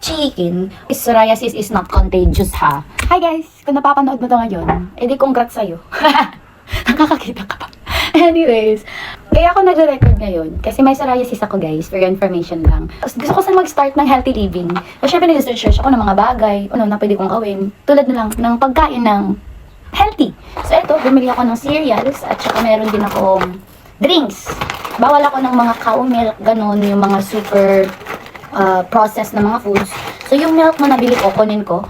chicken, psoriasis is not contagious ha. Hi guys! Kung napapanood mo to ngayon, edi congrats sa'yo. Nakakakita ka pa. Anyways, kaya ako nagre-record ngayon kasi may psoriasis ako guys, for your information lang. Gusto ko sana mag-start ng healthy living. So syempre nag-research ako ng mga bagay, ano na pwede kong gawin. Tulad na lang ng pagkain ng healthy. So ito, bumili ako ng cereals at saka meron din akong drinks. Bawal ako ng mga cow milk, ganun, yung mga super processed na mga foods. So yung milk na nabili ko, kunin ko.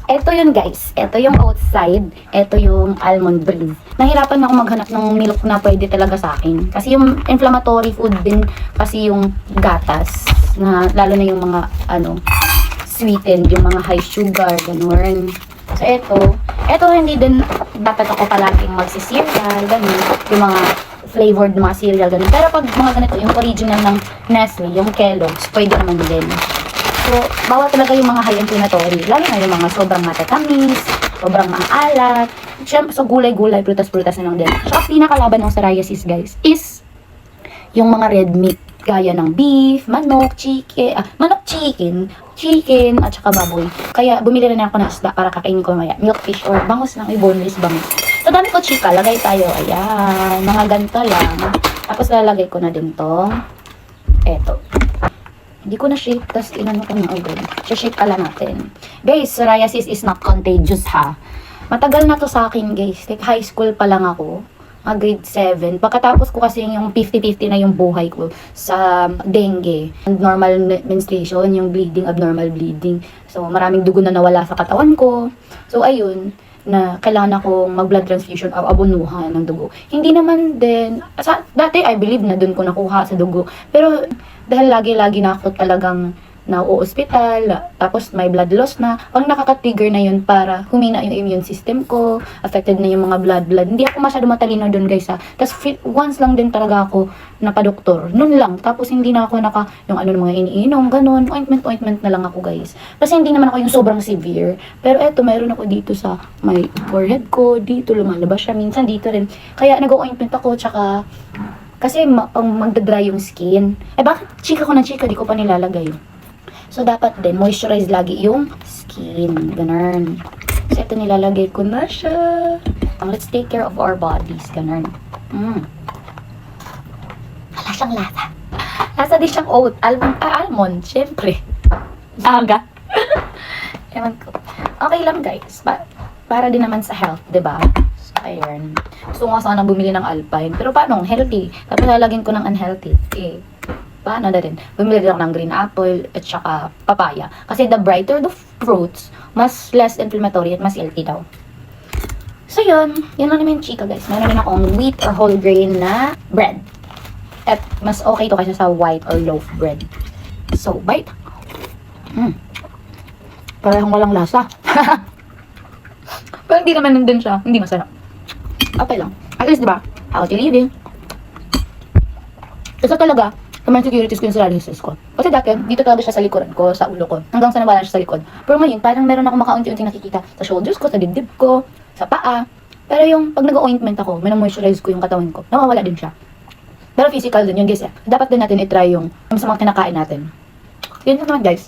Ito yun guys, ito yung outside, ito yung almond breeze. Nahirapan ako maghanap ng milk na pwede talaga sa akin. Kasi yung inflammatory food din, kasi yung gatas, na lalo na yung mga sweetened, yung mga high sugar, ganun. So ito hindi din dapat ako palaging magsi-cereal, ganun, yung mga flavored mga cereal, ganun. Pero pag mga ganito, yung original ng Nestle, yung Kellogg's, pwede naman din. So, bawal talaga yung mga high inflammatory. Lalo na yung mga sobrang matatamis, sobrang maalat. Siyempre, so gulay-gulay, prutas-prutas na lang din. So, ang pinakalaban ng psoriasis, guys, is yung mga red meat. Gaya ng beef, manok, chicken, at saka baboy. Kaya, bumili rin ako ng isda para kakainin ko mamaya. Milkfish or bangus lang, boneless bangus. So, dami ko chika. Lagay tayo. Ayan. Mga ganito lang. Tapos, lalagay ko na din to. Eto. Hindi ko na shake, tapos inano ko na agad. Shake pala natin. Guys, psoriasis is not contagious ha. Matagal na to sa akin guys. Like high school pa lang ako. Grade 7. Pagkatapos ko kasi yung 50-50 na yung buhay ko sa dengue. Normal menstruation, yung bleeding, abnormal bleeding. So, maraming dugo na nawala sa katawan ko. So, ayun, na kailangan akong mag-blood transfusion o abunuhan ng dugo. Hindi naman din, dati I believe na dun ko nakuha sa dugo. Pero, dahil lagi-lagi na ako talagang na-o-hospital, tapos may blood loss na, pag nakaka-trigger na yun para humina yung immune system ko, affected na yung mga blood. Hindi ako masyado matalino dun guys ha. Tapos once lang din talaga ako napadoktor. Nun lang. Tapos hindi na ako yung mga iniinom, ganun. Ointment na lang ako guys. Kasi hindi naman ako yung sobrang severe. Pero eto, mayroon ako dito sa may forehead ko, dito lumalabas siya. Minsan dito rin. Kaya nag-ointment ako, tsaka kasi magdadry yung skin. Bakit chika ko ng chika, di ko pa nilalagay. So, dapat din, moisturize lagi yung skin. Ganun. So, ito nilalagay ko na siya. Let's take care of our bodies. Ganun. Wala siyang lasa. Lasa din siyang oat. Almond. Syempre. Aga. Ewan ko. Okay lang, guys. Para din naman sa health, diba? So, ayun. Gusto nga sana bumili ng Alpine. Pero paano? Healthy. Tapos lalagyan ko ng unhealthy. Paano na rin? Bumili din ako ng green apple at saka papaya. Kasi the brighter the fruits, mas less inflammatory at mas healthy daw. So yun. Yun lang naman yung chika guys. Meron din akong wheat or whole grain na bread. At mas okay to kaysa sa white or loaf bread. So, bite. Parang walang lasa. Pero hindi naman nandun siya. Hindi masarap. Okay lang. At least diba? Healthy living. Kasi talaga, naman securities ko yung psoriasis ko. Kasi dati, dito talaga siya sa likuran ko, sa ulo ko. Hanggang sa nawala siya sa likod. Pero ngayon, parang meron ako makaunti-unti nakikita sa shoulders ko, sa dibdib ko, sa paa. Pero yung pag nag-ointment ako, moisturize ko yung katawan ko, nawawala din siya. Pero physical din yun guys. Dapat din natin itry yung sa mga kinakain natin. Yun naman guys.